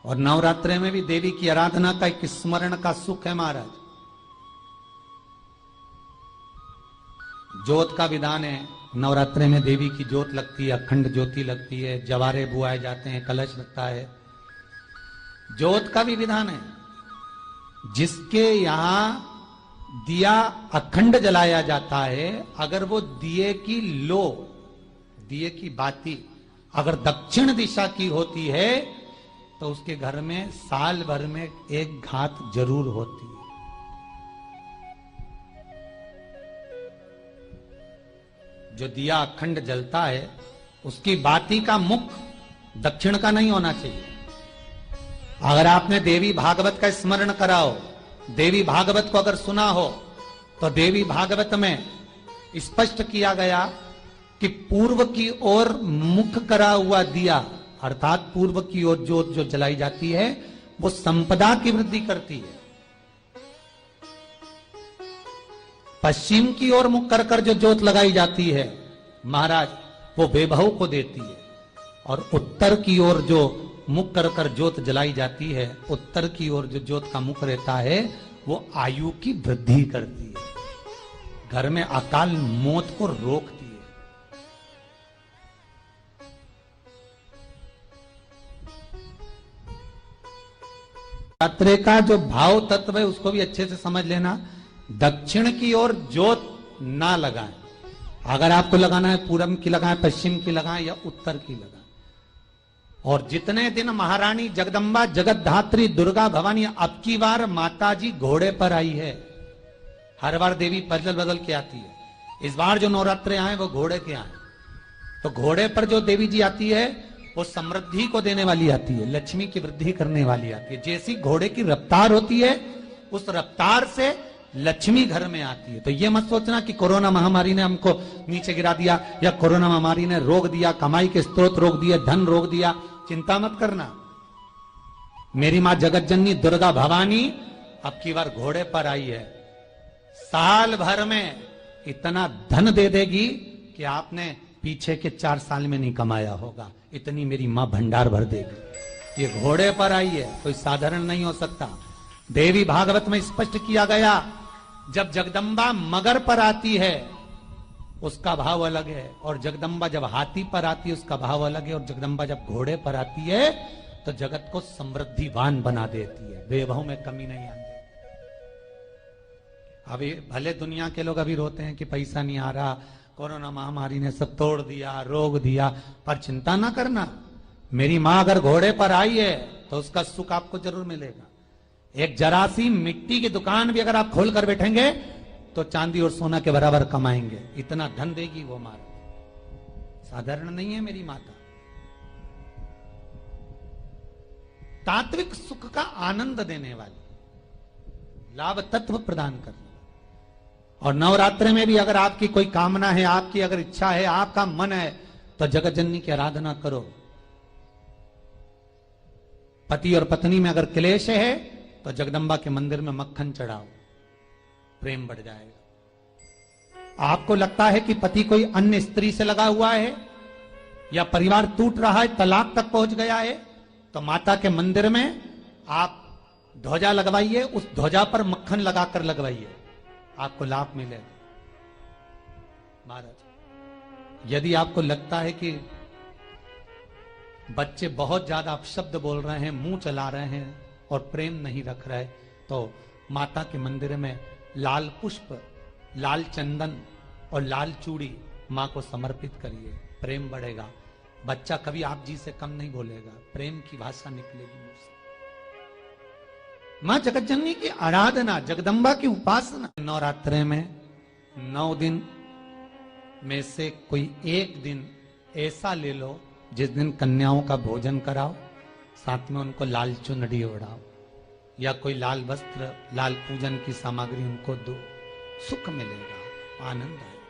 और नवरात्रे में भी देवी की आराधना का एक स्मरण का सुख है महाराज। ज्योत का विधान है, नवरात्रे में देवी की ज्योत लगती है, अखंड ज्योति लगती है, जवारे बुआए जाते हैं, कलश लगता है। ज्योत का भी विधान है। जिसके यहां दिया अखंड जलाया जाता है, अगर वो दिए की लो, दिए की बाती अगर दक्षिण दिशा की होती है तो उसके घर में साल भर में एक घात जरूर होती है। जो दिया अखंड जलता है उसकी बाती का मुख दक्षिण का नहीं होना चाहिए। अगर आपने देवी भागवत का स्मरण कराओ, देवी भागवत को अगर सुना हो, तो देवी भागवत में स्पष्ट किया गया कि पूर्व की ओर मुख करा हुआ दिया, अर्थात पूर्व की ओर ज्योत जो जलाई जाती है वो संपदा की वृद्धि करती है। पश्चिम की ओर मुख कर कर जो ज्योत लगाई जाती है महाराज, वो वैभव को देती है। और उत्तर की ओर जो मुख कर कर ज्योत जलाई जाती है, उत्तर की ओर जो ज्योत का मुख रहता है वो आयु की वृद्धि करती है, घर में अकाल मौत को रोकती है। नवरात्रे का जो भाव तत्व है उसको भी अच्छे से समझ लेना। दक्षिण की ओर ज्योत ना लगाएं। अगर आपको लगाना है पूरब की लगाएं, पश्चिम की लगाएं या उत्तर की लगाएं। और जितने दिन महारानी जगदम्बा जगतधात्री दुर्गा भवानी, अब की बार माताजी घोड़े पर आई है। हर बार देवी बदल बदल के आती है, इस बार जो नवरात्रे आए वो घोड़े के आए। तो घोड़े पर जो देवी जी आती है वो समृद्धि को देने वाली आती है, लक्ष्मी की वृद्धि करने वाली आती है। जैसी घोड़े की रफ्तार होती है उस रफ्तार से लक्ष्मी घर में आती है। तो ये मत सोचना कि कोरोना महामारी ने हमको नीचे गिरा दिया या कोरोना महामारी ने रोक दिया, कमाई के स्रोत रोक दिए, धन रोक दिया। चिंता मत करना। मेरी मां जगत जननी दुर्गा भवानी अब की बार घोड़े पर आई है। साल भर में इतना धन दे देगी कि आपने पीछे के 4 साल में नहीं कमाया होगा, इतनी मेरी मां भंडार भर देगी। ये घोड़े पर आई है, कोई साधारण नहीं हो सकता। देवी भागवत में स्पष्ट किया गया, जब जगदम्बा मगर पर आती है उसका भाव अलग है, और जगदम्बा जब हाथी पर आती है उसका भाव अलग है, और जगदम्बा जब घोड़े पर आती है तो जगत को समृद्धिवान बना देती है, वैभव में कमी नहीं आती। अभी भले दुनिया के लोग अभी रोते हैं कि पैसा नहीं आ रहा, कोरोना महामारी ने सब तोड़ दिया, रोक दिया, पर चिंता ना करना। मेरी मां अगर घोड़े पर आई है तो उसका सुख आपको जरूर मिलेगा। एक जरा सी मिट्टी की दुकान भी अगर आप खोल कर बैठेंगे तो चांदी और सोना के बराबर कमाएंगे, इतना धन देगी वो माता। साधारण नहीं है मेरी माता। तात्विक सुख का आनंद देने वाली, लाभ तत्व प्रदान करने। और नवरात्रे में भी अगर आपकी कोई कामना है, आपकी अगर इच्छा है, आपका मन है, तो जगत जननी की आराधना करो। पति और पत्नी में अगर क्लेश है तो जगदम्बा के मंदिर में मक्खन चढ़ाओ, प्रेम बढ़ जाएगा। आपको लगता है कि पति कोई अन्य स्त्री से लगा हुआ है या परिवार टूट रहा है, तलाक तक पहुंच गया है, तो माता के मंदिर में आप ध्वजा लगवाइए, उस ध्वजा पर मक्खन लगाकर लगवाइए, आपको लाभ मिलेगा। महाराज, यदि आपको लगता है कि बच्चे बहुत ज्यादा अपशब्द बोल रहे हैं, मुंह चला रहे हैं और प्रेम नहीं रख रहे, तो माता के मंदिर में लाल पुष्प, लाल चंदन और लाल चूड़ी मां को समर्पित करिए, प्रेम बढ़ेगा। बच्चा कभी आप जी से कम नहीं बोलेगा, प्रेम की भाषा निकलेगी मुझसे। मां जगत जननी की आराधना, जगदम्बा की उपासना। नवरात्रे में 9 दिन में से कोई एक दिन ऐसा ले लो जिस दिन कन्याओं का भोजन कराओ, साथ में उनको लाल चुनरी ओढ़ाओ या कोई लाल वस्त्र, लाल पूजन की सामग्री उनको दो, सुख मिलेगा, आनंद आएगा।